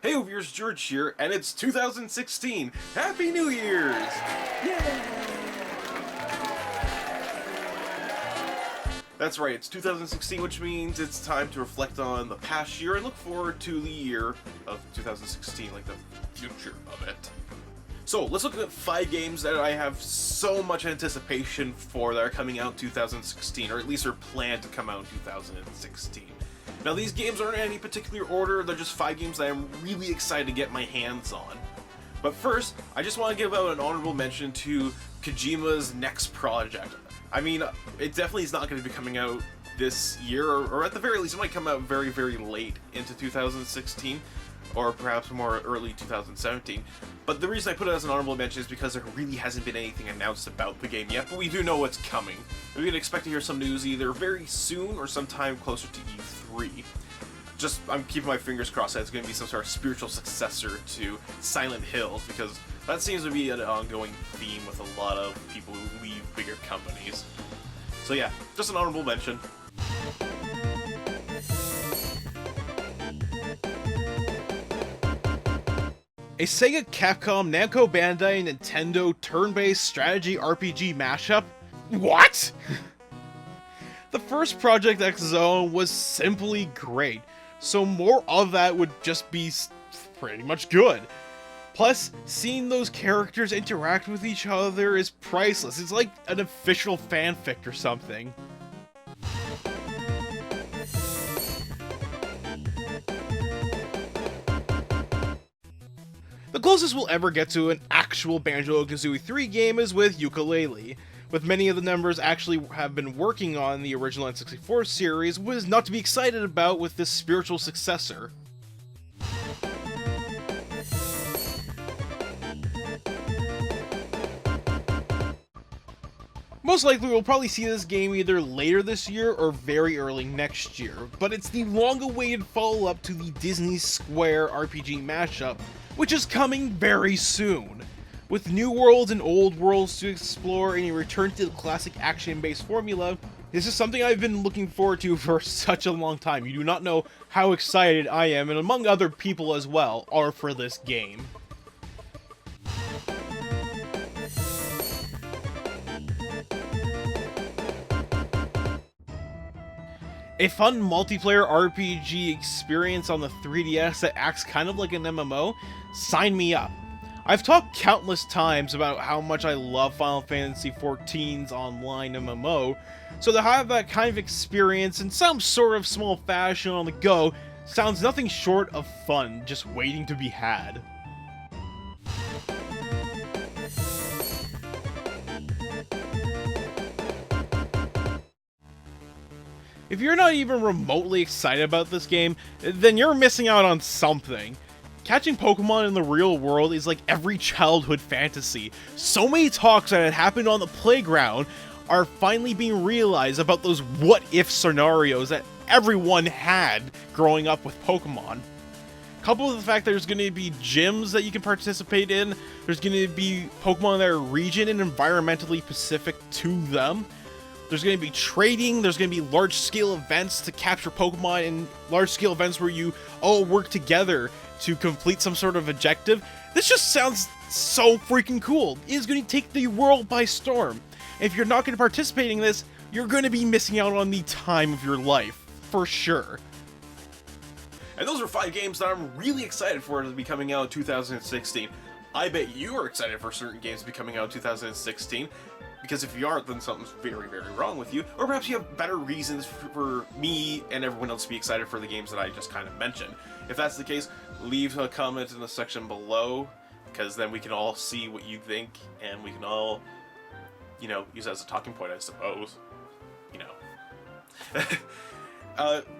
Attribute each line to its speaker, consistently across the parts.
Speaker 1: Hey viewers, George here, and it's 2016! Happy New Year's! Yay! That's right, it's 2016, which means it's time to reflect on the past year and look forward to the year of 2016, like the future of it. So, let's look at 5 games that I have so much anticipation for that are coming out in 2016, or at least are planned to come out in 2016. Now, these games aren't in any particular order, they're just 5 games that I'm really excited to get my hands on. But first, I just want to give out an honorable mention to Kojima's next project. I mean, it definitely is not going to be coming out this year, or at the very least, it might come out very, very late into 2016, or perhaps more early 2017. But the reason I put it as an honorable mention is because there really hasn't been anything announced about the game yet, but we do know what's coming. We can expect to hear some news either very soon or sometime closer to E3. I'm keeping my fingers crossed that it's going to be some sort of spiritual successor to Silent Hills, because that seems to be an ongoing theme with a lot of people who leave bigger companies. So yeah, just an honorable mention. A Sega, Capcom, Namco Bandai, Nintendo turn-based strategy RPG mashup? What?! The first Project X Zone was simply great, so more of that would just be pretty much good. Plus, seeing those characters interact with each other is priceless. It's like an official fanfic or something. The closest we'll ever get to an actual Banjo-Kazooie 3 game is with Ukulele, with many of the members actually have been working on the original N64 series, what is not to be excited about with this spiritual successor. Most likely we'll probably see this game either later this year or very early next year, but it's the long-awaited follow-up to the Disney Square RPG mashup, which is coming very soon. With new worlds and old worlds to explore and a return to the classic action-based formula, this is something I've been looking forward to for such a long time. You do not know how excited I am, and among other people as well, are for this game. A fun multiplayer RPG experience on the 3DS that acts kind of like an MMO? Sign me up. I've talked countless times about how much I love Final Fantasy XIV's online MMO, so to have that kind of experience in some sort of small fashion on the go sounds nothing short of fun, just waiting to be had. If you're not even remotely excited about this game, then you're missing out on something. Catching Pokemon in the real world is like every childhood fantasy. So many talks that had happened on the playground are finally being realized about those what-if scenarios that everyone had growing up with Pokemon. Coupled with the fact that there's going to be gyms that you can participate in, there's going to be Pokemon that are region and environmentally specific to them. There's going to be trading, there's going to be large-scale events to capture Pokemon, and large-scale events where you all work together to complete some sort of objective. This just sounds so freaking cool. It is going to take the world by storm. If you're not going to participate in this, you're going to be missing out on the time of your life, for sure. And those are 5 games that I'm really excited for to be coming out in 2016. I bet you are excited for certain games to be coming out in 2016. Because if you aren't, then something's very, very wrong with you. Or perhaps you have better reasons for me and everyone else to be excited for the games that I just kind of mentioned. If that's the case, leave a comment in the section below, because then we can all see what you think, and we can all, use that as a talking point, I suppose.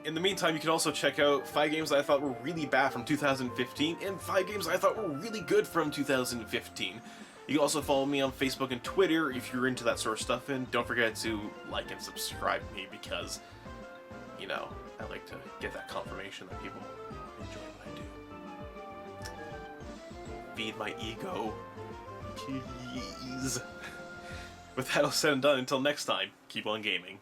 Speaker 1: In the meantime, you can also check out 5 games that I thought were really bad from 2015, and 5 games that I thought were really good from 2015. You can also follow me on Facebook and Twitter if you're into that sort of stuff, and don't forget to like and subscribe to me because, I like to get that confirmation that people enjoy what I do. Feed my ego, please. With that all said and done, until next time, keep on gaming.